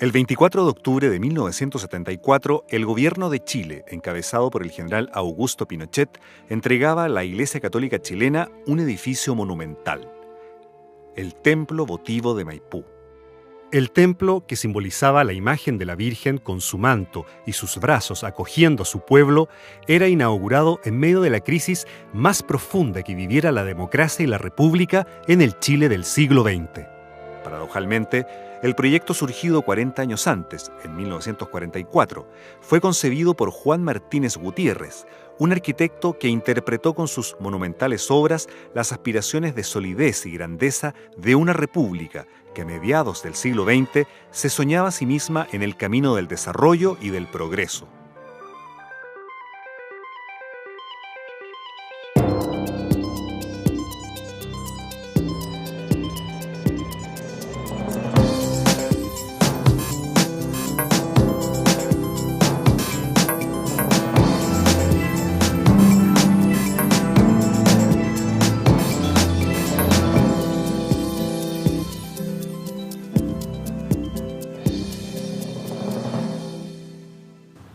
El 24 de octubre de 1974, el gobierno de Chile, encabezado por el general Augusto Pinochet, entregaba a la Iglesia Católica chilena un edificio monumental, el Templo Votivo de Maipú. El templo, que simbolizaba la imagen de la Virgen con su manto y sus brazos acogiendo a su pueblo, era inaugurado en medio de la crisis más profunda que viviera la democracia y la república en el Chile del siglo XX. Paradojalmente, el proyecto surgido 40 años antes, en 1944, fue concebido por Juan Martínez Gutiérrez, un arquitecto que interpretó con sus monumentales obras las aspiraciones de solidez y grandeza de una república que a mediados del siglo XX se soñaba a sí misma en el camino del desarrollo y del progreso.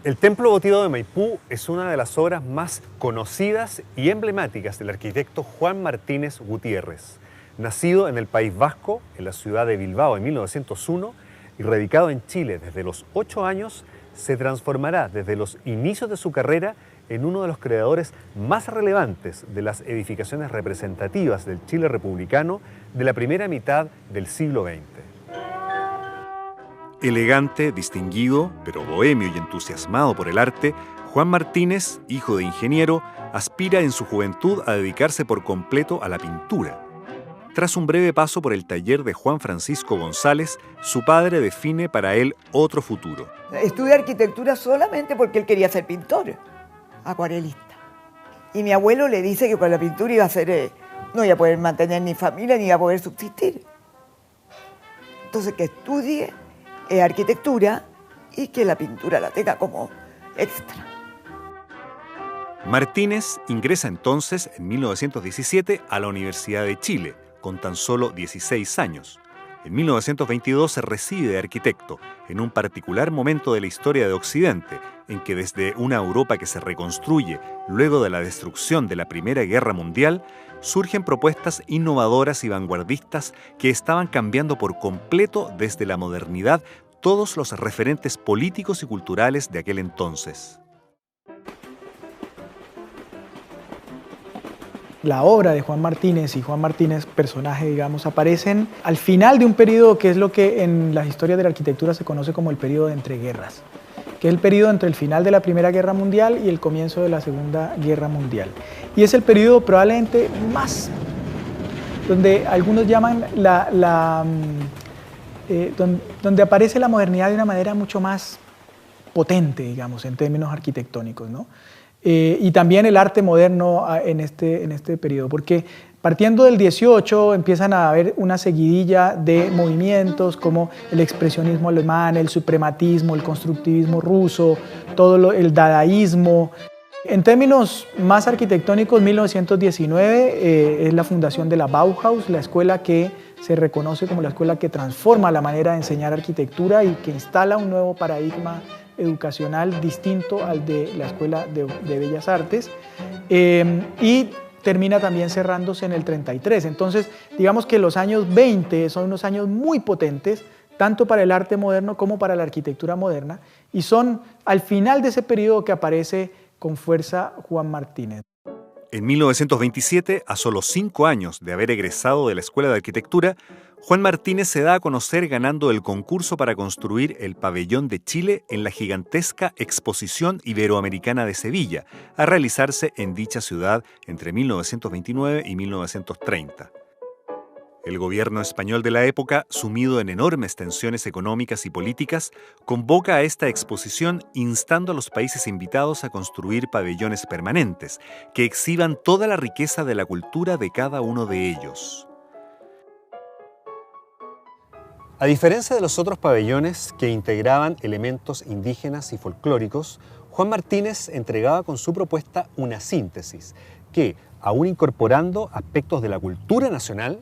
El Templo Votivo de Maipú es una de las obras más conocidas y emblemáticas del arquitecto Juan Martínez Gutiérrez. Nacido en el País Vasco, en la ciudad de Bilbao en 1901 y radicado en Chile desde los 8 años, se transformará desde los inicios de su carrera en uno de los creadores más relevantes de las edificaciones representativas del Chile republicano de la primera mitad del siglo XX. Elegante, distinguido, pero bohemio y entusiasmado por el arte, Juan Martínez, hijo de ingeniero, aspira en su juventud a dedicarse por completo a la pintura. Tras un breve paso por el taller de Juan Francisco González, su padre define para él otro futuro. Estudié arquitectura solamente porque él quería ser pintor, acuarelista. Y mi abuelo le dice que con la pintura iba a ser, no iba a poder mantener ni familia ni iba a poder subsistir. Entonces que estudie arquitectura y que la pintura la tenga como extra. Martínez ingresa entonces en 1917 a la Universidad de Chile, con tan solo 16 años. En 1922 se recibe de arquitecto, en un particular momento de la historia de Occidente, en que desde una Europa que se reconstruye luego de la destrucción de la Primera Guerra Mundial, surgen propuestas innovadoras y vanguardistas que estaban cambiando por completo desde la modernidad todos los referentes políticos y culturales de aquel entonces. La obra de Juan Martínez y Juan Martínez, personaje, digamos, aparecen al final de un periodo que es lo que en la historia de la arquitectura se conoce como el periodo de entreguerras, que es el periodo entre el final de la Primera Guerra Mundial y el comienzo de la Segunda Guerra Mundial. Y es el periodo probablemente más, donde algunos llaman donde aparece la modernidad de una manera mucho más potente, digamos, en términos arquitectónicos, ¿no? Y también el arte moderno en este periodo, porque partiendo del 18 empiezan a haber una seguidilla de movimientos como el expresionismo alemán, el suprematismo, el constructivismo ruso, el dadaísmo. En términos más arquitectónicos, 1919 es la fundación de la Bauhaus, la escuela que se reconoce como la escuela que transforma la manera de enseñar arquitectura y que instala un nuevo paradigma educacional distinto al de la Escuela de Bellas Artes, y termina también cerrándose en el 33. Entonces, digamos que los años 20 son unos años muy potentes, tanto para el arte moderno como para la arquitectura moderna, y son al final de ese periodo que aparece con fuerza Juan Martínez. En 1927, a solo 5 años de haber egresado de la Escuela de Arquitectura, Juan Martínez se da a conocer ganando el concurso para construir el Pabellón de Chile en la gigantesca Exposición Iberoamericana de Sevilla, a realizarse en dicha ciudad entre 1929 y 1930. El gobierno español de la época, sumido en enormes tensiones económicas y políticas, convoca a esta exposición instando a los países invitados a construir pabellones permanentes que exhiban toda la riqueza de la cultura de cada uno de ellos. A diferencia de los otros pabellones que integraban elementos indígenas y folclóricos, Juan Martínez entregaba con su propuesta una síntesis que, aún incorporando aspectos de la cultura nacional,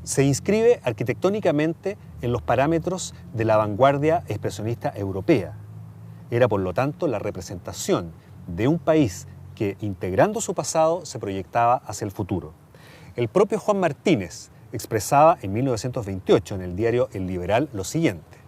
se inscribe arquitectónicamente en los parámetros de la vanguardia expresionista europea. Era, por lo tanto, la representación de un país que, integrando su pasado, se proyectaba hacia el futuro. El propio Juan Martínez expresaba en 1928 en el diario El Liberal lo siguiente: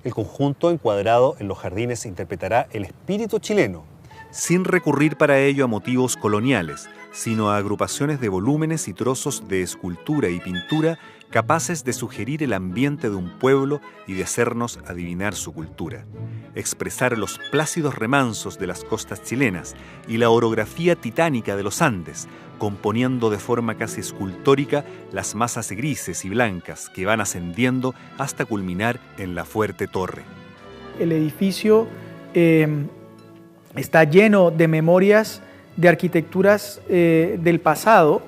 el conjunto encuadrado en los jardines interpretará el espíritu chileno, sin recurrir para ello a motivos coloniales, sino a agrupaciones de volúmenes y trozos de escultura y pintura capaces de sugerir el ambiente de un pueblo y de hacernos adivinar su cultura, expresar los plácidos remansos de las costas chilenas y la orografía titánica de los Andes, componiendo de forma casi escultórica las masas grises y blancas que van ascendiendo hasta culminar en la fuerte torre. El edificio está lleno de memorias de arquitecturas del pasado.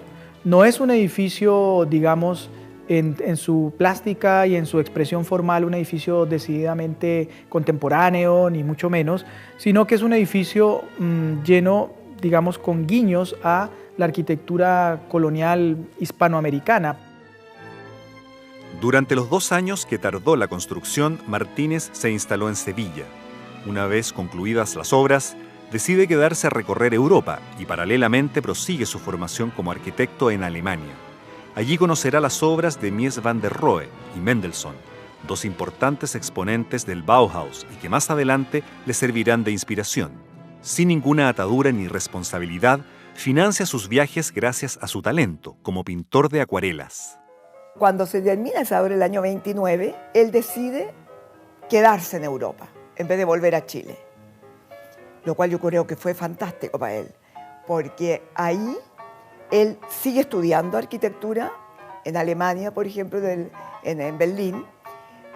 No es un edificio, digamos, en su plástica y en su expresión formal, un edificio decididamente contemporáneo, ni mucho menos, sino que es un edificio lleno, digamos, con guiños a la arquitectura colonial hispanoamericana. Durante los 2 años que tardó la construcción, Martínez se instaló en Sevilla. Una vez concluidas las obras, decide quedarse a recorrer Europa y paralelamente prosigue su formación como arquitecto en Alemania. Allí conocerá las obras de Mies van der Rohe y Mendelssohn, 2 importantes exponentes del Bauhaus y que más adelante le servirán de inspiración. Sin ninguna atadura ni responsabilidad, financia sus viajes gracias a su talento como pintor de acuarelas. Cuando se termina esa obra el año 29, él decide quedarse en Europa en vez de volver a Chile. Lo cual yo creo que fue fantástico para él, porque ahí él sigue estudiando arquitectura en Alemania, por ejemplo, en Berlín,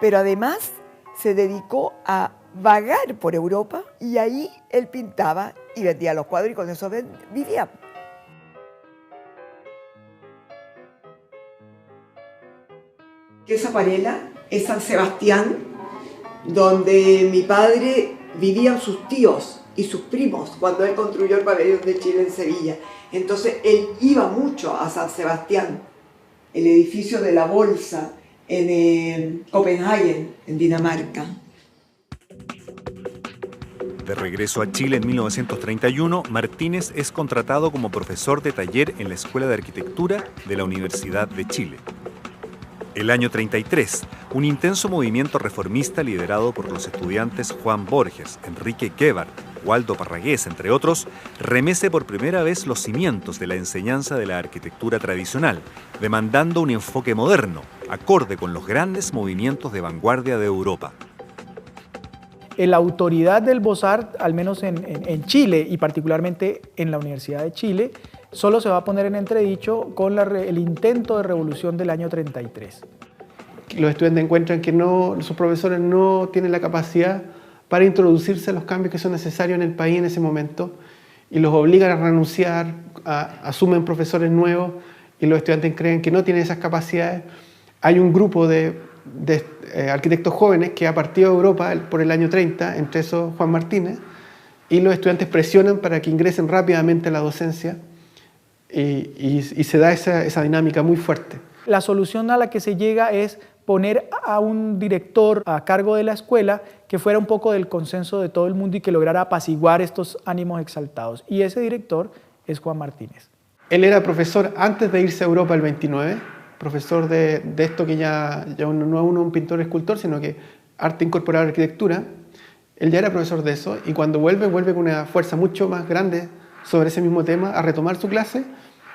pero además se dedicó a vagar por Europa y ahí él pintaba y vendía los cuadros y con eso vivía. Esa acuarela es San Sebastián, donde mi padre vivían sus tíos y sus primos cuando él construyó el pabellón de Chile en Sevilla. Entonces él iba mucho a San Sebastián, el edificio de la Bolsa en Copenhague, en Dinamarca. De regreso a Chile en 1931, Martínez es contratado como profesor de taller en la Escuela de Arquitectura de la Universidad de Chile. El año 33, un intenso movimiento reformista liderado por los estudiantes Juan Borges, Enrique Guevara, Waldo Parragués, entre otros, remece por primera vez los cimientos de la enseñanza de la arquitectura tradicional, demandando un enfoque moderno, acorde con los grandes movimientos de vanguardia de Europa. La autoridad del Beaux-Arts, al menos en Chile y particularmente en la Universidad de Chile, solo se va a poner en entredicho con el intento de revolución del año 33. Los estudiantes encuentran que sus profesores no tienen la capacidad para introducirse a los cambios que son necesarios en el país en ese momento y los obligan a renunciar, asumen profesores nuevos y los estudiantes creen que no tienen esas capacidades. Hay un grupo de arquitectos jóvenes que ha partido de Europa por el año 30, entre esos Juan Martínez, y los estudiantes presionan para que ingresen rápidamente a la docencia y se da esa dinámica muy fuerte. La solución a la que se llega es poner a un director a cargo de la escuela que fuera un poco del consenso de todo el mundo y que lograra apaciguar estos ánimos exaltados. Y ese director es Juan Martínez. Él era profesor antes de irse a Europa el 29, profesor de esto que ya no es un pintor escultor, sino que arte incorporado a la arquitectura. Él ya era profesor de eso y cuando vuelve con una fuerza mucho más grande sobre ese mismo tema a retomar su clase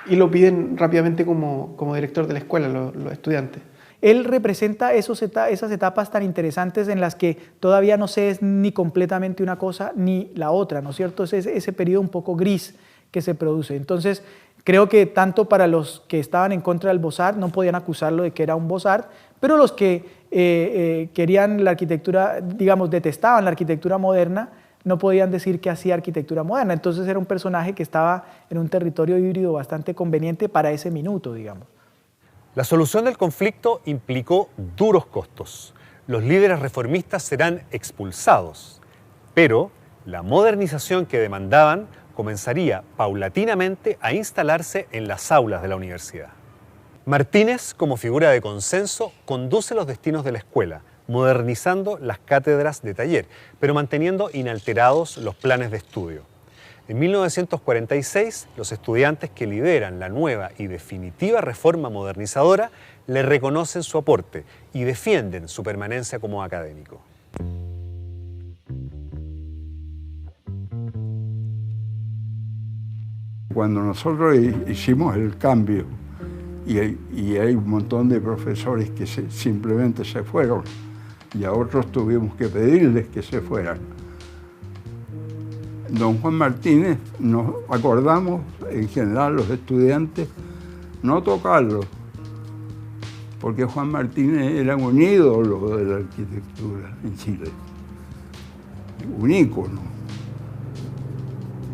y lo piden rápidamente como director de la escuela, los estudiantes. Él representa esas etapas tan interesantes en las que todavía no se es ni completamente una cosa ni la otra, ¿no es cierto? Es ese periodo un poco gris que se produce. Entonces, creo que tanto para los que estaban en contra del Beaux-Arts no podían acusarlo de que era un Beaux-Arts, pero los que querían la arquitectura, digamos, detestaban la arquitectura moderna, no podían decir que hacía arquitectura moderna. Entonces era un personaje que estaba en un territorio híbrido bastante conveniente para ese minuto, digamos. La solución del conflicto implicó duros costos. Los líderes reformistas serán expulsados, pero la modernización que demandaban comenzaría paulatinamente a instalarse en las aulas de la universidad. Martínez, como figura de consenso, conduce los destinos de la escuela, modernizando las cátedras de taller, pero manteniendo inalterados los planes de estudio. En 1946, los estudiantes que lideran la nueva y definitiva reforma modernizadora le reconocen su aporte y defienden su permanencia como académico. Cuando nosotros hicimos el cambio y hay un montón de profesores que simplemente se fueron y a otros tuvimos que pedirles que se fueran. Don Juan Martínez, nos acordamos, en general los estudiantes, no tocarlo, porque Juan Martínez era un ídolo de la arquitectura en Chile, un ícono.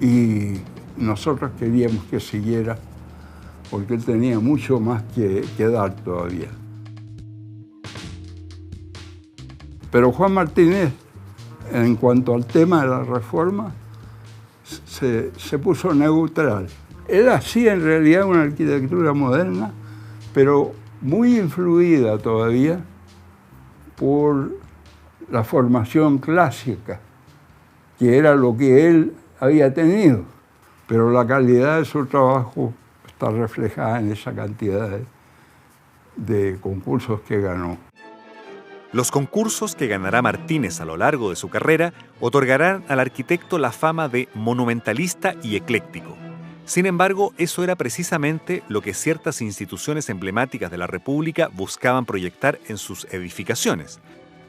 Y nosotros queríamos que siguiera, porque él tenía mucho más que dar todavía. Pero Juan Martínez, en cuanto al tema de la reforma, se puso neutral. Él hacía en realidad una arquitectura moderna, pero muy influida todavía por la formación clásica, que era lo que él había tenido. Pero la calidad de su trabajo está reflejada en esa cantidad de concursos que ganó. Los concursos que ganará Martínez a lo largo de su carrera otorgarán al arquitecto la fama de monumentalista y ecléctico. Sin embargo, eso era precisamente lo que ciertas instituciones emblemáticas de la República buscaban proyectar en sus edificaciones.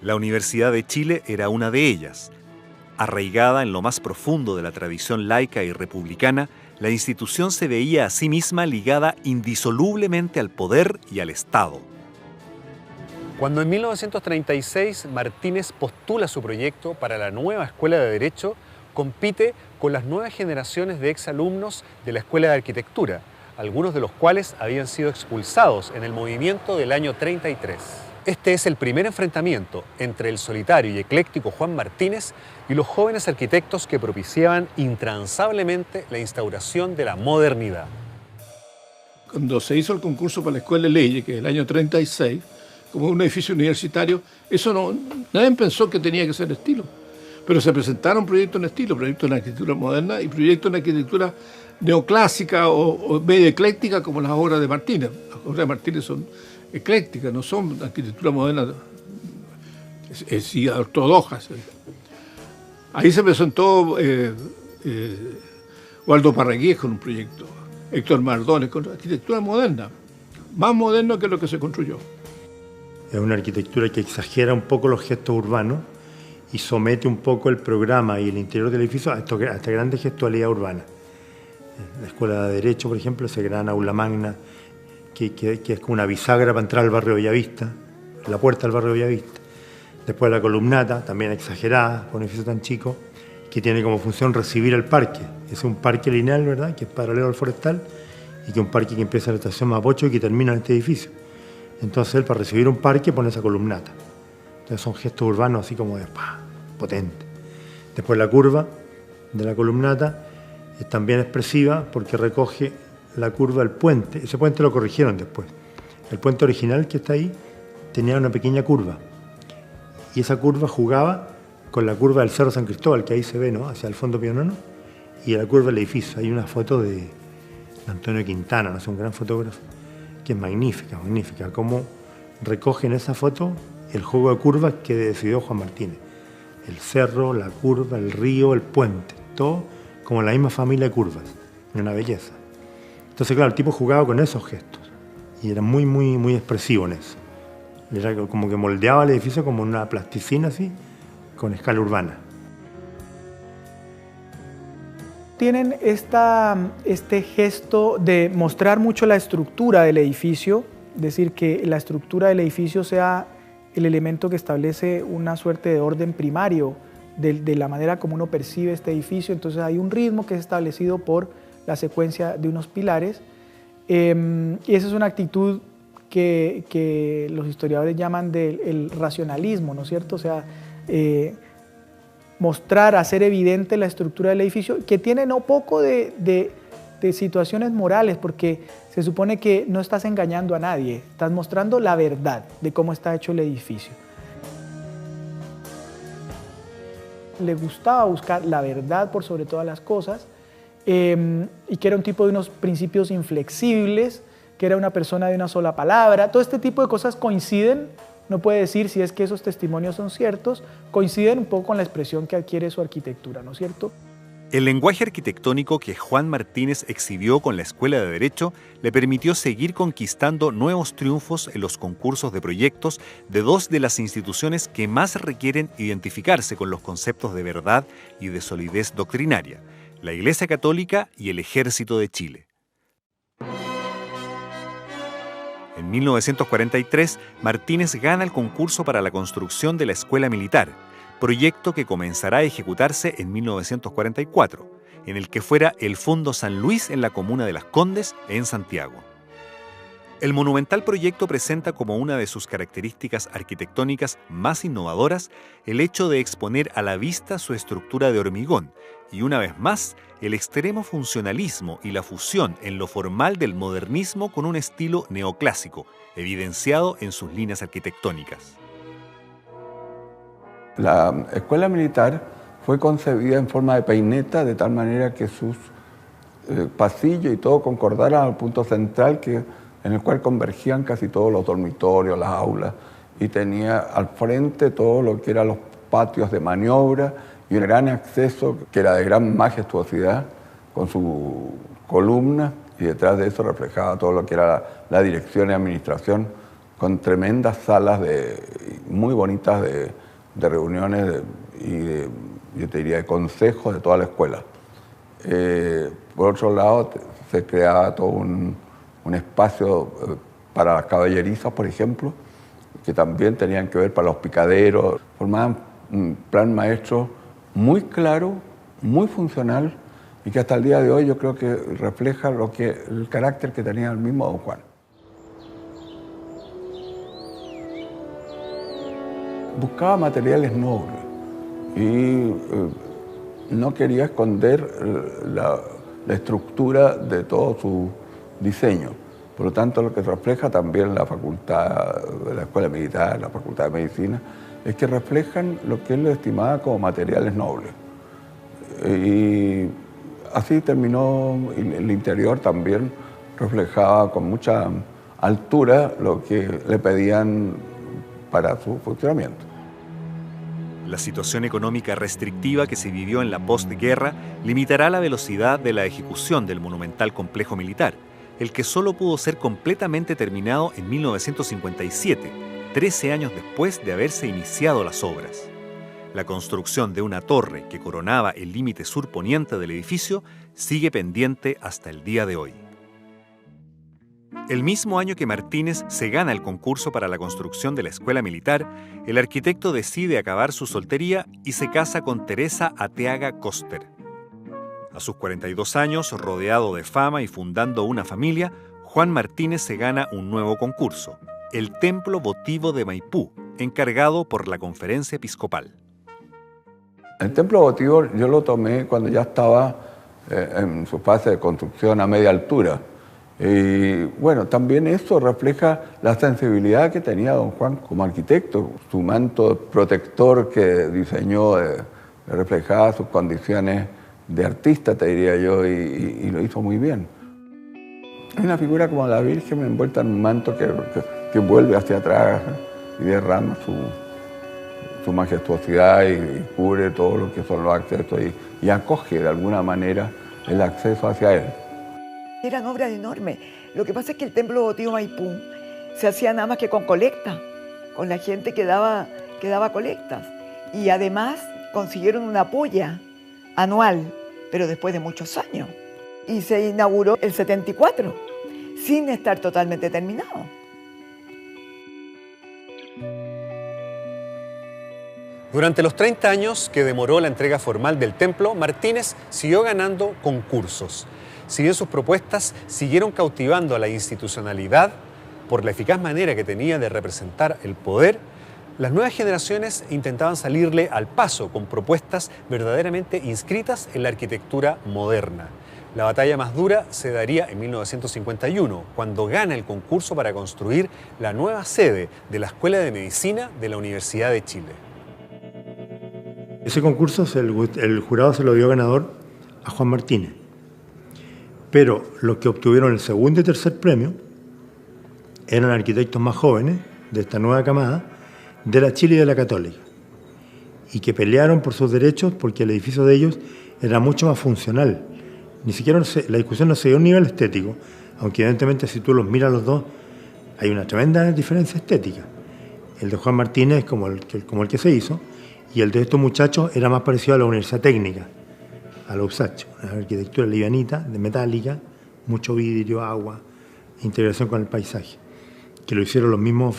La Universidad de Chile era una de ellas. Arraigada en lo más profundo de la tradición laica y republicana, la institución se veía a sí misma ligada indisolublemente al poder y al Estado. Cuando en 1936 Martínez postula su proyecto para la nueva Escuela de Derecho, compite con las nuevas generaciones de exalumnos de la Escuela de Arquitectura, algunos de los cuales habían sido expulsados en el movimiento del año 33. Este es el primer enfrentamiento entre el solitario y ecléctico Juan Martínez y los jóvenes arquitectos que propiciaban intransablemente la instauración de la modernidad. Cuando se hizo el concurso para la Escuela de Leyes, que es el año 36, como un edificio universitario, nadie pensó que tenía que ser estilo. Pero se presentaron proyectos en estilo, proyectos en arquitectura moderna y proyectos en arquitectura neoclásica o medio ecléctica, como las obras de Martínez. Las obras de Martínez son eclécticas, no son arquitectura moderna, sí, ortodoxas. Ahí se presentó Waldo Parragués con un proyecto, Héctor Mardones con arquitectura moderna, más moderna que lo que se construyó. Es una arquitectura que exagera un poco los gestos urbanos y somete un poco el programa y el interior del edificio a esta grande gestualidad urbana. La Escuela de Derecho, por ejemplo, esa gran aula magna que es como una bisagra para entrar al barrio Bellavista, la puerta del barrio Bellavista. Después la columnata, también exagerada, por un edificio tan chico, que tiene como función recibir el parque. Es un parque lineal, ¿verdad?, que es paralelo al forestal y que es un parque que empieza en la estación Mapocho y que termina en este edificio. Entonces él, para recibir un parque, pone esa columnata. Entonces son gestos urbanos así como de potente. Después la curva de la columnata es también expresiva porque recoge la curva del puente. Ese puente lo corrigieron después. El puente original que está ahí tenía una pequeña curva. Y esa curva jugaba con la curva del Cerro San Cristóbal, que ahí se ve, ¿no?, hacia el fondo Pionono, y la curva del edificio. Hay una foto de Antonio Quintana, ¿no?, es un gran fotógrafo, que es magnífica, magnífica. Cómo recoge en esa foto el juego de curvas que decidió Juan Martínez. El cerro, la curva, el río, el puente, todo como la misma familia de curvas, una belleza. Entonces, claro, el tipo jugaba con esos gestos y era muy, muy, muy expresivo en eso. Era como que moldeaba el edificio como una plasticina así, con escala urbana. Tienen este gesto de mostrar mucho la estructura del edificio, es decir, que la estructura del edificio sea el elemento que establece una suerte de orden primario de la manera como uno percibe este edificio. Entonces hay un ritmo que es establecido por la secuencia de unos pilares, y esa es una actitud que los historiadores llaman del racionalismo, ¿no es cierto? O sea, mostrar, hacer evidente la estructura del edificio, que tiene no poco de de situaciones morales, porque se supone que no estás engañando a nadie, estás mostrando la verdad de cómo está hecho el edificio. Le gustaba buscar la verdad por sobre todas las cosas, y que era un tipo de unos principios inflexibles, que era una persona de una sola palabra. Todo este tipo de cosas coinciden, no puede decir si es que esos testimonios son ciertos, coinciden un poco con la expresión que adquiere su arquitectura, ¿no es cierto? El lenguaje arquitectónico que Juan Martínez exhibió con la Escuela de Derecho le permitió seguir conquistando nuevos triunfos en los concursos de proyectos de dos de las instituciones que más requieren identificarse con los conceptos de verdad y de solidez doctrinaria, la Iglesia Católica y el Ejército de Chile. En 1943, Martínez gana el concurso para la construcción de la Escuela Militar, proyecto que comenzará a ejecutarse en 1944, en el que fuera el Fondo San Luis en la comuna de Las Condes, en Santiago. El monumental proyecto presenta como una de sus características arquitectónicas más innovadoras el hecho de exponer a la vista su estructura de hormigón y, una vez más, el extremo funcionalismo y la fusión en lo formal del modernismo con un estilo neoclásico, evidenciado en sus líneas arquitectónicas. La escuela militar fue concebida en forma de peineta, de tal manera que sus pasillos y todo concordaran al punto central en el cual convergían casi todos los dormitorios, las aulas, y tenía al frente todo lo que eran los patios de maniobra y un gran acceso que era de gran majestuosidad con su columna, y detrás de eso reflejaba todo lo que era la dirección y administración, con tremendas salas muy bonitas de reuniones yo te diría, de consejos de toda la escuela. Por otro lado, se creaba todo un espacio para las caballerizas, por ejemplo, que también tenían que ver para los picaderos. Formaban un plan maestro muy claro, muy funcional, y que hasta el día de hoy yo creo que refleja el carácter que tenía el mismo don Juan. Buscaba materiales nobles y no quería esconder la estructura de todo su diseño. Por lo tanto, lo que refleja también la facultad de la Escuela Militar, la Facultad de Medicina, es que reflejan lo que él estimaba como materiales nobles. Y así terminó, el interior también reflejaba con mucha altura lo que le pedían para su funcionamiento. La situación económica restrictiva que se vivió en la postguerra limitará la velocidad de la ejecución del monumental complejo militar, el que solo pudo ser completamente terminado en 1957, 13 años después de haberse iniciado las obras. La construcción de una torre que coronaba el límite sur-poniente del edificio sigue pendiente hasta el día de hoy. El mismo año que Martínez se gana el concurso para la construcción de la escuela militar, el arquitecto decide acabar su soltería y se casa con Teresa Ateaga Koster. A sus 42 años, rodeado de fama y fundando una familia, Juan Martínez se gana un nuevo concurso, el Templo Votivo de Maipú, encargado por la Conferencia Episcopal. El Templo Votivo yo lo tomé cuando ya estaba en su fase de construcción a media altura. Y bueno, también eso refleja la sensibilidad que tenía don Juan como arquitecto. Su manto protector que diseñó reflejaba sus condiciones de artista, te diría yo, y lo hizo muy bien. Hay una figura como la Virgen envuelta en un manto que vuelve hacia atrás y derrama su majestuosidad y cubre todo lo que son los accesos y acoge de alguna manera el acceso hacia él. Eran obras enormes. Lo que pasa es que el Templo Votivo Maipú se hacía nada más que con colecta, con la gente que daba colectas. Y además consiguieron una polla anual, pero después de muchos años. Y se inauguró el 74, sin estar totalmente terminado. Durante los 30 años que demoró la entrega formal del templo, Martínez siguió ganando concursos. Si bien sus propuestas siguieron cautivando a la institucionalidad por la eficaz manera que tenía de representar el poder, las nuevas generaciones intentaban salirle al paso con propuestas verdaderamente inscritas en la arquitectura moderna. La batalla más dura se daría en 1951, cuando gana el concurso para construir la nueva sede de la Escuela de Medicina de la Universidad de Chile. Ese concurso el jurado se lo dio ganador a Juan Martínez. Pero los que obtuvieron el segundo y tercer premio eran arquitectos más jóvenes de esta nueva camada, de la Chile y de la Católica, y que pelearon por sus derechos porque el edificio de ellos era mucho más funcional. Ni siquiera la discusión no se dio a un nivel estético, aunque evidentemente si tú los miras los dos, hay una tremenda diferencia estética. El de Juan Martínez es como el que se hizo, y el de estos muchachos era más parecido a la Universidad Técnica, a la USACH, una arquitectura livianita, de metálica, mucho vidrio, agua, integración con el paisaje, que lo hicieron los mismos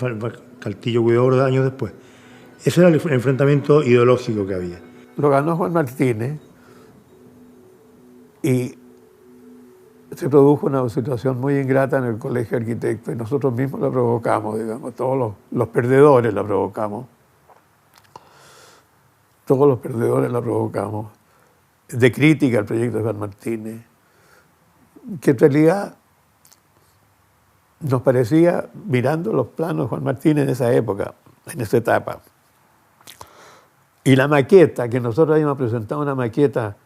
Caltillo Huidobro años después. Ese era el enfrentamiento ideológico que había. Lo ganó Juan Martínez y se produjo una situación muy ingrata en el Colegio de Arquitectos y nosotros mismos la provocamos, digamos, todos los perdedores la provocamos. Todos los perdedores la provocamos, de crítica al proyecto de Juan Martínez, que en realidad nos parecía, mirando los planos de Juan Martínez en esa época, en esa etapa, y la maqueta, que nosotros habíamos presentado una maqueta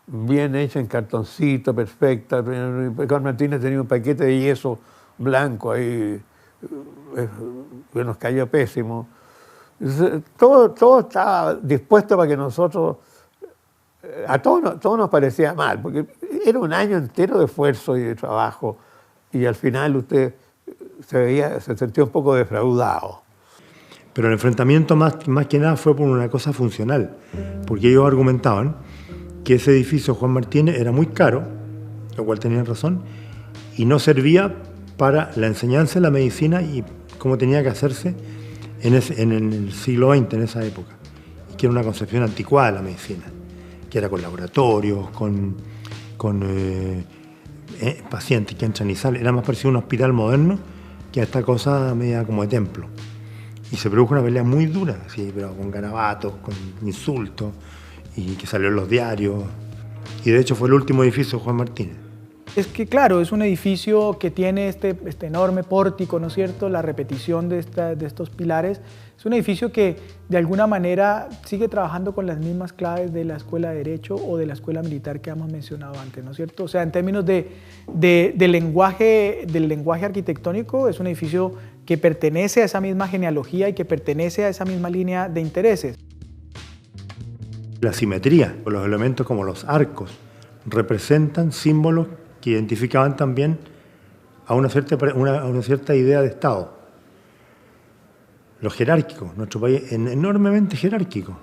bien hecha en cartoncito, perfecta. Juan Martínez tenía un paquete de yeso blanco ahí, que nos cayó pésimo. Todo estaba dispuesto para que nosotros, a todos nos parecía mal, porque era un año entero de esfuerzo y de trabajo, y al final usted se sentía un poco defraudado. Pero el enfrentamiento más que nada fue por una cosa funcional, porque ellos argumentaban que ese edificio Juan Martínez era muy caro, lo cual tenían razón, y no servía para la enseñanza de la medicina y cómo tenía que hacerse en el siglo XX, en esa época, y que era una concepción anticuada de la medicina, que era con laboratorios, con pacientes que entran y salen, era más parecido a un hospital moderno que a esta cosa media como de templo. Y se produjo una pelea muy dura, sí, pero con garabatos, con insultos, y que salió en los diarios, y de hecho fue el último edificio de Juan Martínez. Es que claro, es un edificio que tiene este enorme pórtico, ¿no es cierto?, la repetición de estos pilares. Es un edificio que de alguna manera sigue trabajando con las mismas claves de la Escuela de Derecho o de la Escuela Militar que hemos mencionado antes, ¿no es cierto? O sea, en términos del lenguaje arquitectónico, es un edificio que pertenece a esa misma genealogía y que pertenece a esa misma línea de intereses. La simetría, los elementos como los arcos, representan símbolos que identificaban también a una cierta idea de Estado. Lo jerárquico, nuestro país es enormemente jerárquico,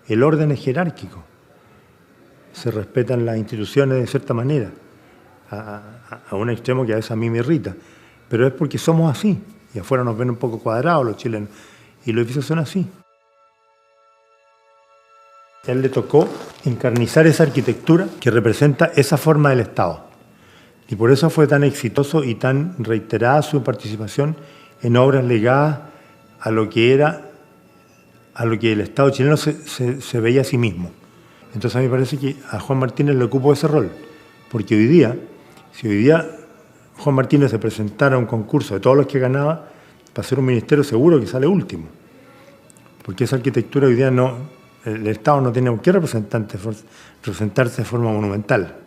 el orden es jerárquico, se respetan las instituciones de cierta manera, a un extremo que a veces a mí me irrita, pero es porque somos así, y afuera nos ven un poco cuadrados los chilenos, y los edificios son así. A él le tocó encarnizar esa arquitectura que representa esa forma del Estado. Y por eso fue tan exitoso y tan reiterada su participación en obras ligadas a lo que el Estado chileno se veía a sí mismo. Entonces a mí me parece que a Juan Martínez le ocupó ese rol, porque si hoy día Juan Martínez se presentara a un concurso de todos los que ganaba, para ser un ministerio seguro que sale último, porque esa arquitectura hoy día el Estado no tiene por qué representarse de forma monumental.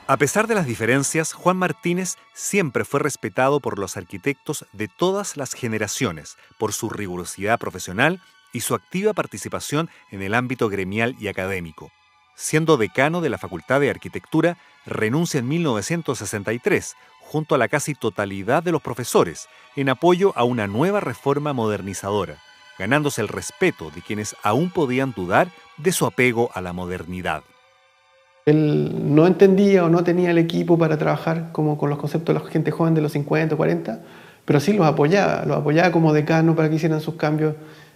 A pesar de las diferencias, Juan Martínez siempre fue respetado por los arquitectos de todas las generaciones por su rigurosidad profesional y su activa participación en el ámbito gremial y académico. Siendo decano de la Facultad de Arquitectura, renuncia en 1963, junto a la casi totalidad de los profesores, en apoyo a una nueva reforma modernizadora, ganándose el respeto de quienes aún podían dudar de su apego a la modernidad. Él no entendía o no tenía el equipo para trabajar como con los conceptos de la gente joven de los 50 o 40, pero sí los apoyaba como decano para que hicieran sus cambios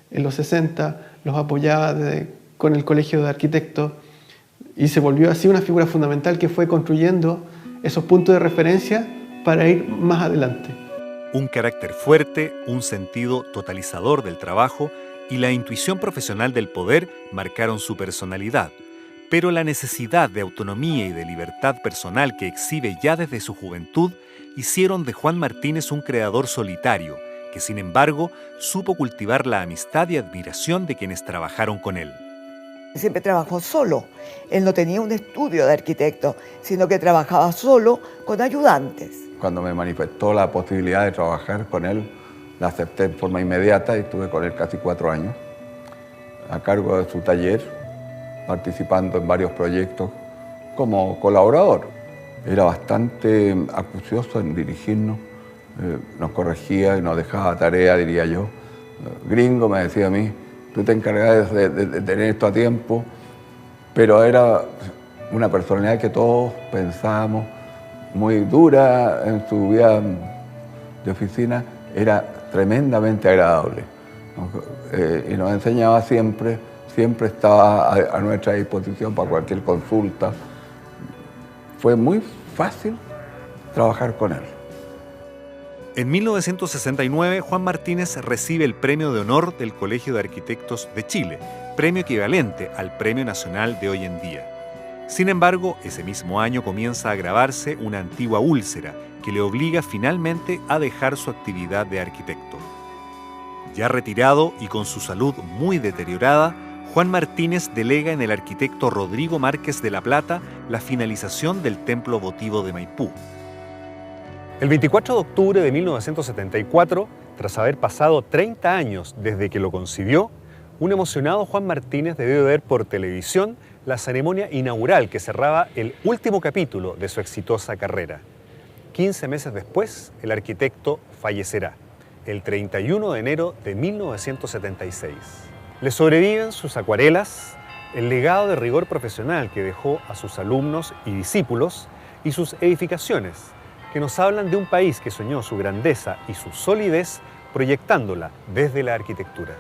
en los 60, los apoyaba con el Colegio de Arquitectos y se volvió así una figura fundamental que fue construyendo esos puntos de referencia para ir más adelante. Un carácter fuerte, un sentido totalizador del trabajo y la intuición profesional del poder marcaron su personalidad, pero la necesidad de autonomía y de libertad personal que exhibe ya desde su juventud hicieron de Juan Martínez un creador solitario, que sin embargo supo cultivar la amistad y admiración de quienes trabajaron con él. Siempre trabajó solo. Él no tenía un estudio de arquitecto, sino que trabajaba solo con ayudantes. Cuando me manifestó la posibilidad de trabajar con él, la acepté en forma inmediata y estuve con él casi 4 años, a cargo de su taller, participando en varios proyectos como colaborador. Era bastante acucioso en dirigirnos, nos corregía y nos dejaba tarea, diría yo. Gringo, me decía a mí, tú te encargas de tener esto a tiempo, pero era una personalidad que todos pensábamos muy dura en su vida de oficina, era tremendamente agradable. Y nos enseñaba siempre estaba a nuestra disposición para cualquier consulta. Fue muy fácil trabajar con él. En 1969, Juan Martínez recibe el Premio de Honor del Colegio de Arquitectos de Chile, premio equivalente al Premio Nacional de hoy en día. Sin embargo, ese mismo año comienza a agravarse una antigua úlcera que le obliga finalmente a dejar su actividad de arquitecto. Ya retirado y con su salud muy deteriorada, Juan Martínez delega en el arquitecto Rodrigo Márquez de la Plata la finalización del templo votivo de Maipú. El 24 de octubre de 1974, tras haber pasado 30 años desde que lo concibió, un emocionado Juan Martínez debió ver por televisión la ceremonia inaugural que cerraba el último capítulo de su exitosa carrera. 15 meses después, el arquitecto fallecerá, el 31 de enero de 1976. Le sobreviven sus acuarelas, el legado de rigor profesional que dejó a sus alumnos y discípulos y sus edificaciones, que nos hablan de un país que soñó su grandeza y su solidez proyectándola desde la arquitectura.